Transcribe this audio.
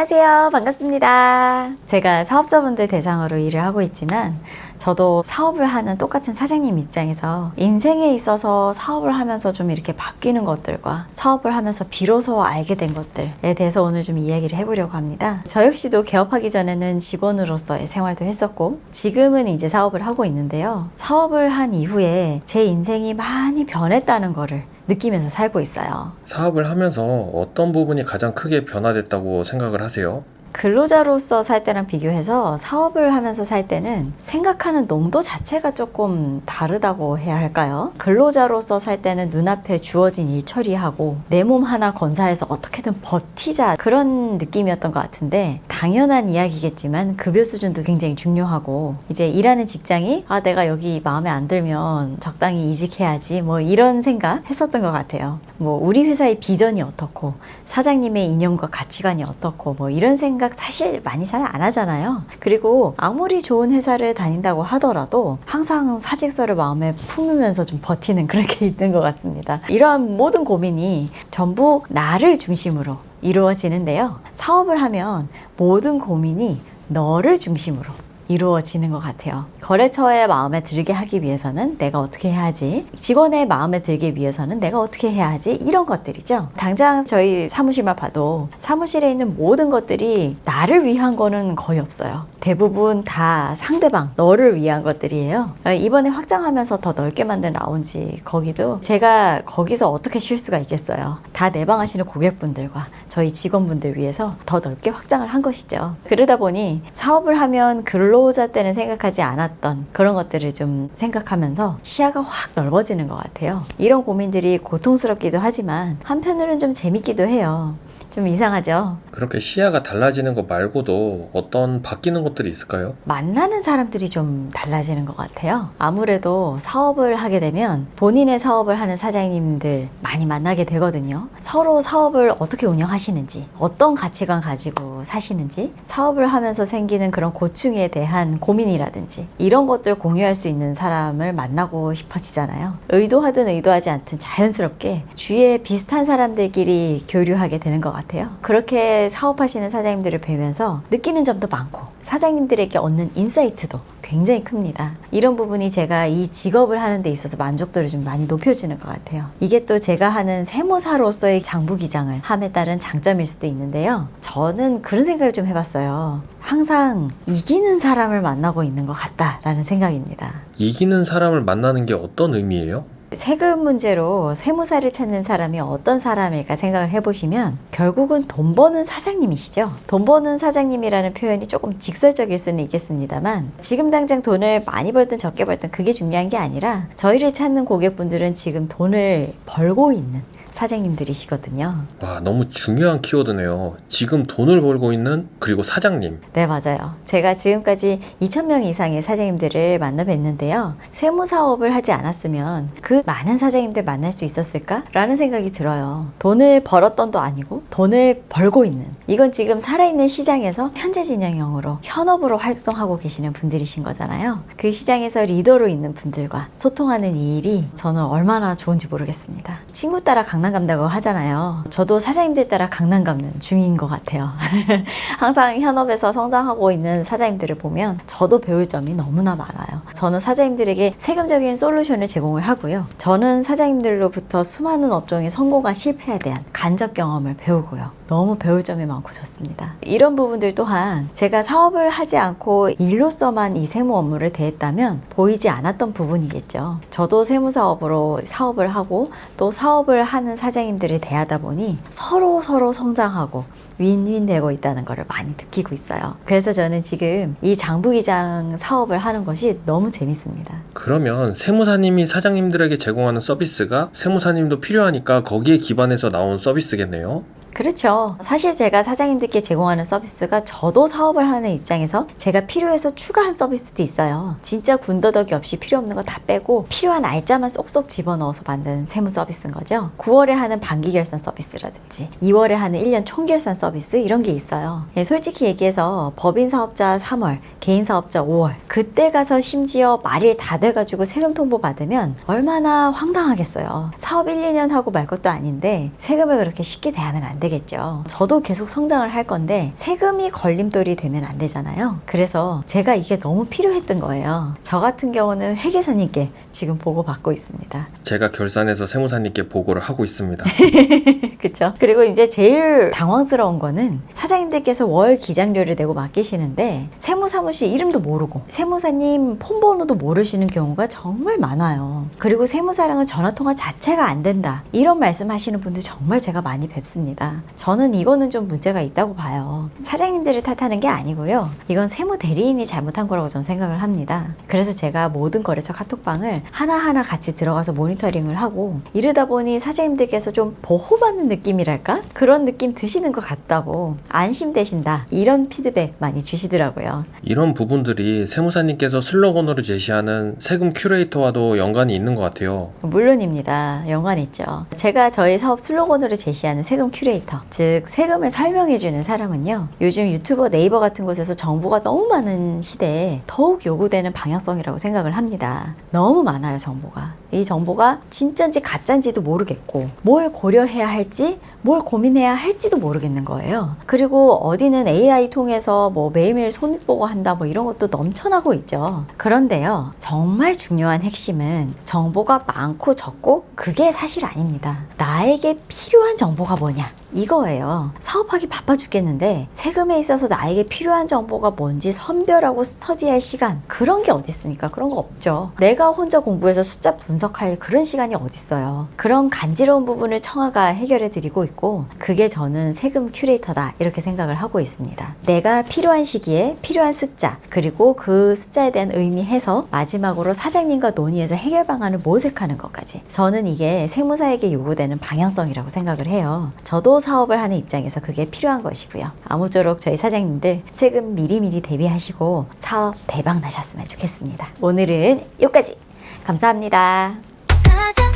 안녕하세요. 반갑습니다. 제가 사업자분들 대상으로 일을 하고 있지만 저도 사업을 하는 똑같은 사장님 입장에서 인생에 있어서 사업을 하면서 좀 이렇게 바뀌는 것들과 사업을 하면서 비로소 알게 된 것들에 대해서 오늘 좀 이야기를 해보려고 합니다. 저 역시도 개업하기 전에는 직원으로서의 생활도 했었고 지금은 이제 사업을 하고 있는데요. 사업을 한 이후에 제 인생이 많이 변했다는 거를 느끼면서 살고 있어요. 사업을 하면서 어떤 부분이 가장 크게 변화됐다고 생각을 하세요? 근로자로서 살 때랑 비교해서 사업을 하면서 살 때는 생각하는 농도 자체가 조금 다르다고 해야 할까요? 근로자로서 살 때는 눈앞에 주어진 일 처리하고 내 몸 하나 건사해서 어떻게든 버티자 그런 느낌이었던 것 같은데 당연한 이야기겠지만 급여 수준도 굉장히 중요하고 이제 일하는 직장이 내가 여기 마음에 안 들면 적당히 이직해야지 뭐 이런 생각 했었던 것 같아요. 뭐 우리 회사의 비전이 어떻고 사장님의 이념과 가치관이 어떻고 뭐 이런 생각 사실 많이 잘 안 하잖아요. 그리고 아무리 좋은 회사를 다닌다고 하더라도 항상 사직서를 마음에 품으면서 좀 버티는 그런 게 있는 것 같습니다. 이러한 모든 고민이 전부 나를 중심으로 이루어지는데요. 사업을 하면 모든 고민이 너를 중심으로 이루어지는 것 같아요. 거래처의 마음에 들게 하기 위해서는 내가 어떻게 해야지, 직원의 마음에 들기 위해서는 내가 어떻게 해야지, 이런 것들이죠. 당장 저희 사무실만 봐도 사무실에 있는 모든 것들이 나를 위한 거는 거의 없어요. 대부분 다 상대방, 너를 위한 것들이에요. 이번에 확장하면서 더 넓게 만든 라운지 거기도 제가 거기서 어떻게 쉴 수가 있겠어요. 다 내방하시는 고객분들과 저희 직원분들 위해서 더 넓게 확장을 한 것이죠. 그러다 보니 사업을 하면 근로자 때는 생각하지 않았던 그런 것들을 좀 생각하면서 시야가 확 넓어지는 것 같아요. 이런 고민들이 고통스럽기도 하지만 한편으로는 좀 재밌기도 해요. 좀 이상하죠? 그렇게 시야가 달라지는 것 말고도 어떤 바뀌는 것들이 있을까요? 만나는 사람들이 좀 달라지는 것 같아요. 아무래도 사업을 하게 되면 본인의 사업을 하는 사장님들 많이 만나게 되거든요. 서로 사업을 어떻게 운영하시는지, 어떤 가치관 가지고 사시는지, 사업을 하면서 생기는 그런 고충에 대한 고민이라든지 이런 것들 공유할 수 있는 사람을 만나고 싶어지잖아요. 의도하든 의도하지 않든 자연스럽게 주위에 비슷한 사람들끼리 교류하게 되는 것 같아요. 그렇게 사업하시는 사장님들을 뵈면서 느끼는 점도 많고 사장님들에게 얻는 인사이트도 굉장히 큽니다. 이런 부분이 제가 이 직업을 하는 데 있어서 만족도를 좀 많이 높여주는 것 같아요. 이게 또 제가 하는 세무사로서의 장부기장을 함에 따른 장점일 수도 있는데요. 저는 그런 생각을 좀 해봤어요. 항상 이기는 사람을 만나고 있는 것 같다라는 생각입니다. 이기는 사람을 만나는 게 어떤 의미예요? 세금 문제로 세무사를 찾는 사람이 어떤 사람일까 생각을 해보시면 결국은 돈 버는 사장님이시죠. 돈 버는 사장님이라는 표현이 조금 직설적일 수는 있겠습니다만 지금 당장 돈을 많이 벌든 적게 벌든 그게 중요한 게 아니라 저희를 찾는 고객분들은 지금 돈을 벌고 있는 사장님들이시거든요. 와, 너무 중요한 키워드네요. 지금 돈을 벌고 있는 그리고 사장님. 네, 맞아요. 제가 지금까지 2,000명 이상의 사장님들을 만나 뵀는데요. 세무사업을 하지 않았으면 그 많은 사장님들 만날 수 있었을까? 라는 생각이 들어요. 돈을 벌었던도 아니고 돈을 벌고 있는, 이건 지금 살아있는 시장에서 현재 진영형으로 현업으로 활동하고 계시는 분들이신 거잖아요. 그 시장에서 리더로 있는 분들과 소통하는 이 일이 저는 얼마나 좋은지 모르겠습니다. 친구 따라 강남 간다고 하잖아요. 저도 사장님들 따라 강남 가는 중인 것 같아요. 항상 현업에서 성장하고 있는 사장님들을 보면 저도 배울 점이 너무나 많아요. 저는 사장님들에게 세금적인 솔루션을 제공을 하고요. 저는 사장님들로부터 수많은 업종의 성공과 실패에 대한 간접 경험을 배우고요. 너무 배울 점이 많고 좋습니다. 이런 부분들 또한 제가 사업을 하지 않고 일로서만 이 세무 업무를 대했다면 보이지 않았던 부분이겠죠. 저도 세무사업으로 사업을 하고 또 사업을 하는 사장님들을 대하다 보니 서로 성장하고 윈윈 되고 있다는 것을 많이 느끼고 있어요. 그래서 저는 지금 이 장부기장 사업을 하는 것이 너무 재밌습니다. 그러면 세무사님이 사장님들에게 제공하는 서비스가 세무사님도 필요하니까 거기에 기반해서 나온 서비스겠네요. 그렇죠. 사실 제가 사장님들께 제공하는 서비스가 저도 사업을 하는 입장에서 제가 필요해서 추가한 서비스도 있어요. 진짜 군더더기 없이 필요 없는 거 다 빼고 필요한 알짜만 쏙쏙 집어넣어서 만든 세무 서비스인 거죠. 9월에 하는 반기 결산 서비스라든지 2월에 하는 1년 총결산 서비스 이런 게 있어요. 솔직히 얘기해서 법인 사업자 3월, 개인 사업자 5월 그때 가서 심지어 말일 다 돼가지고 세금 통보 받으면 얼마나 황당하겠어요. 사업 1, 2년 하고 말 것도 아닌데 세금을 그렇게 쉽게 대하면 안 안 되겠죠. 저도 계속 성장을 할 건데 세금이 걸림돌이 되면 안 되잖아요. 그래서 제가 이게 너무 필요했던 거예요. 저 같은 경우는 회계사님께 지금 보고 받고 있습니다. 제가 결산해서 세무사님께 보고를 하고 있습니다. 그쵸? 그리고 이제 제일 당황스러운 거는 사장님들께서 월 기장료를 내고 맡기시는데 세무사무실 이름도 모르고 세무사님 폰번호도 모르시는 경우가 정말 많아요. 그리고 세무사랑은 전화통화 자체가 안 된다. 이런 말씀하시는 분들 정말 제가 많이 뵙습니다. 저는 이거는 좀 문제가 있다고 봐요. 사장님들을 탓하는 게 아니고요. 이건 세무 대리인이 잘못한 거라고 저는 생각을 합니다. 그래서 제가 모든 거래처 카톡방을 하나하나 같이 들어가서 모니터링을 하고 이러다 보니 사장님들께서 좀 보호받는 느낌이랄까? 그런 느낌 드시는 것 같다고 안심되신다. 이런 피드백 많이 주시더라고요. 이런 부분들이 세무사님께서 슬로건으로 제시하는 세금 큐레이터와도 연관이 있는 것 같아요. 물론입니다. 연관이 있죠. 제가 저희 사업 슬로건으로 제시하는 세금 큐레이터, 즉 세금을 설명해주는 사람은요. 요즘 유튜버 네이버 같은 곳에서 정보가 너무 많은 시대에 더욱 요구되는 방향성이라고 생각을 합니다. 너무 많아요, 정보가. 이 정보가 진짜인지 가짜인지도 모르겠고 뭘 고려해야 할지 뭘 고민해야 할지도 모르겠는 거예요. 그리고 어디는 AI 통해서 뭐 매일매일 손익보고 한다 뭐 이런 것도 넘쳐나고 있죠. 그런데요, 정말 중요한 핵심은 정보가 많고 적고 그게 사실 아닙니다. 나에게 필요한 정보가 뭐냐? 이거예요. 사업하기 바빠 죽겠는데 세금에 있어서 나에게 필요한 정보가 뭔지 선별하고 스터디할 시간, 그런 게 어디 있습니까? 그런 거 없죠. 내가 혼자 공부해서 숫자 분석할 그런 시간이 어디 있어요. 그런 간지러운 부분을 청아가 해결해 드리고 있고 그게 저는 세금 큐레이터다 이렇게 생각을 하고 있습니다. 내가 필요한 시기에 필요한 숫자, 그리고 그 숫자에 대한 의미해서 마지막으로 사장님과 논의해서 해결 방안을 모색하는 것까지, 저는 이게 세무사에게 요구되는 방향성이라고 생각을 해요. 저도 사업을 하는 입장에서 그게 필요한 것이고요. 아무쪼록 저희 사장님들 세금 미리미리 대비하시고 사업 대박 나셨으면 좋겠습니다. 오늘은 여기까지. 감사합니다. 사장